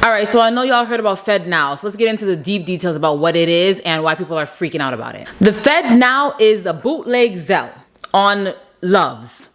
All right, so I know y'all heard about FedNow, so let's get into the deep details about what it is and why people are freaking out about it. The FedNow is a bootleg Zelle on Loves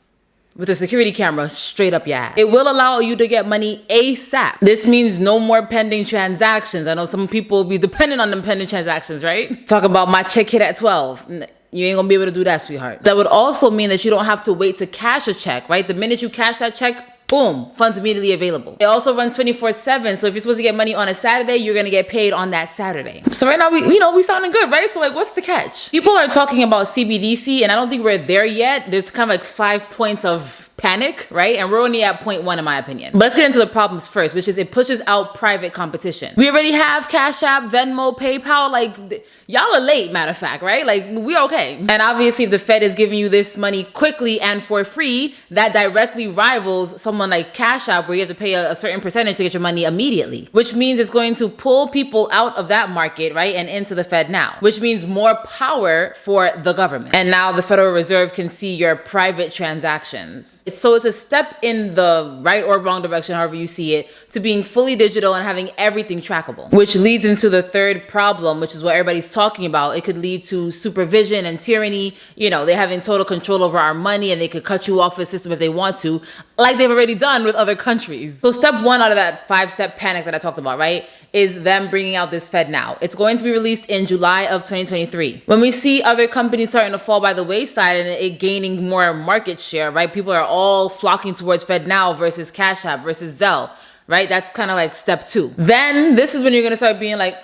with a security camera straight up your ass. It will allow you to get money ASAP. This means no more pending transactions. I know some people be dependent on them pending transactions, right? Talk about my check hit at 12. You ain't gonna be able to do that, sweetheart. That would also mean that you don't have to wait to cash a check, right? The minute you cash that check, boom, funds immediately available. It also runs 24/7. So if you're supposed to get money on a Saturday, you're gonna get paid on that Saturday. So right now, we sounding good, right? So like, what's the catch? People are talking about CBDC, and I don't think we're there yet. There's kind of like 5 points of panic, right? And we're only at point 1 in my opinion. But let's get into the problems first, which is it pushes out private competition. We already have Cash App, Venmo, PayPal. Like, y'all are late, matter of fact, right? Like, we're okay. And obviously, if the Fed is giving you this money quickly and for free, that directly rivals someone like Cash App, where you have to pay a certain percentage to get your money immediately, which means it's going to pull people out of that market, right? And into the FedNow, which means more power for the government. And now the Federal Reserve can see your private transactions. So it's a step in the right or wrong direction, however you see it, to being fully digital and having everything trackable, which leads into the third problem, which is what everybody's talking about. It could lead to supervision and tyranny. You know, they're having total control over our money, and they could cut you off the system if they want to, like they've already done with other countries. So step 1 out of that 5-step panic that I talked about, right, is them bringing out this FedNow. It's going to be released in July of 2023. When we see other companies starting to fall by the wayside and it gaining more market share, right, people are all flocking towards FedNow versus Cash App versus Zelle, right? That's kind of like step 2. Then this is when you're going to start being like,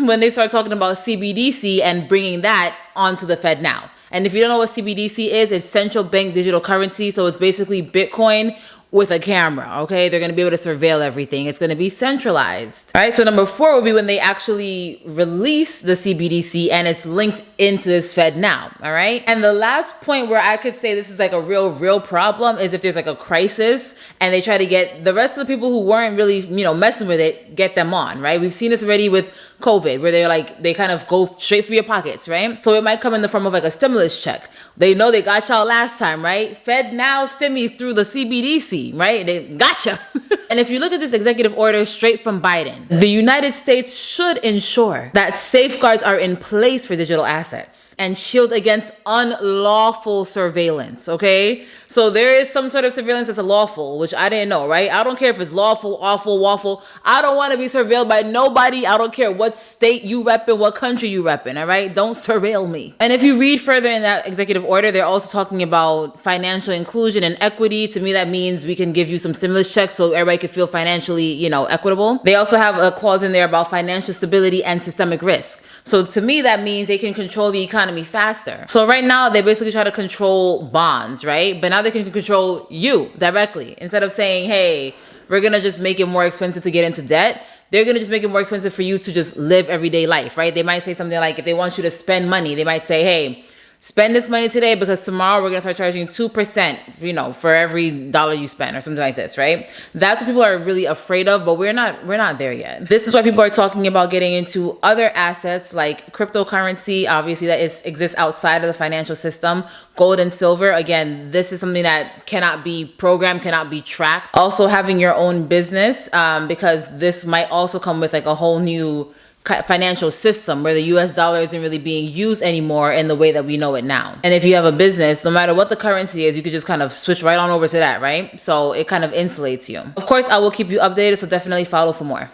when they start talking about CBDC and bringing that onto the FedNow. And if you don't know what CBDC is, it's central bank digital currency. So it's basically Bitcoin with a camera, okay? They're going to be able to surveil everything. It's going to be centralized. All right, so number 4 will be when they actually release the CBDC and it's linked into this FedNow, all right? And the last point where I could say this is like a real problem is if there's like a crisis and they try to get the rest of the people who weren't really, messing with it, get them on, right? We've seen this already with COVID, where they kind of go straight for your pockets, right? So it might come in the form of like a stimulus check. They know they got y'all last time, right? FedNow stimmies through the CBDC, right? They gotcha. And if you look at this executive order straight from Biden, the United States should ensure that safeguards are in place for digital assets and shield against unlawful surveillance, okay? So there is some sort of surveillance that's lawful, which I didn't know, right? I don't care if it's lawful, awful, waffle. I don't want to be surveilled by nobody. I don't care what state you reppin', what country you reppin', all right? Don't surveil me. And if you read further in that executive order, they're also talking about financial inclusion and equity. To me, that means we can give you some stimulus checks so everybody can feel financially, equitable. They also have a clause in there about financial stability and systemic risk. So to me, that means they can control the economy faster. So right now, they basically try to control bonds, right? But now they can control you directly. Instead of saying, hey, we're going to just make it more expensive to get into debt, they're going to just make it more expensive for you to just live everyday life, right? They might say something like, if they want you to spend money, they might say, hey, spend this money today because tomorrow we're going to start charging 2%, for every dollar you spend or something like this, right? That's what people are really afraid of, but we're not there yet. This is why people are talking about getting into other assets like cryptocurrency, obviously that exists outside of the financial system, gold and silver. Again, this is something that cannot be programmed, cannot be tracked. Also having your own business, because this might also come with like a whole new financial system where the US dollar isn't really being used anymore in the way that we know it now. And if you have a business, no matter what the currency is, you could just kind of switch right on over to that, right? So it kind of insulates you. Of course, I will keep you updated, so definitely follow for more.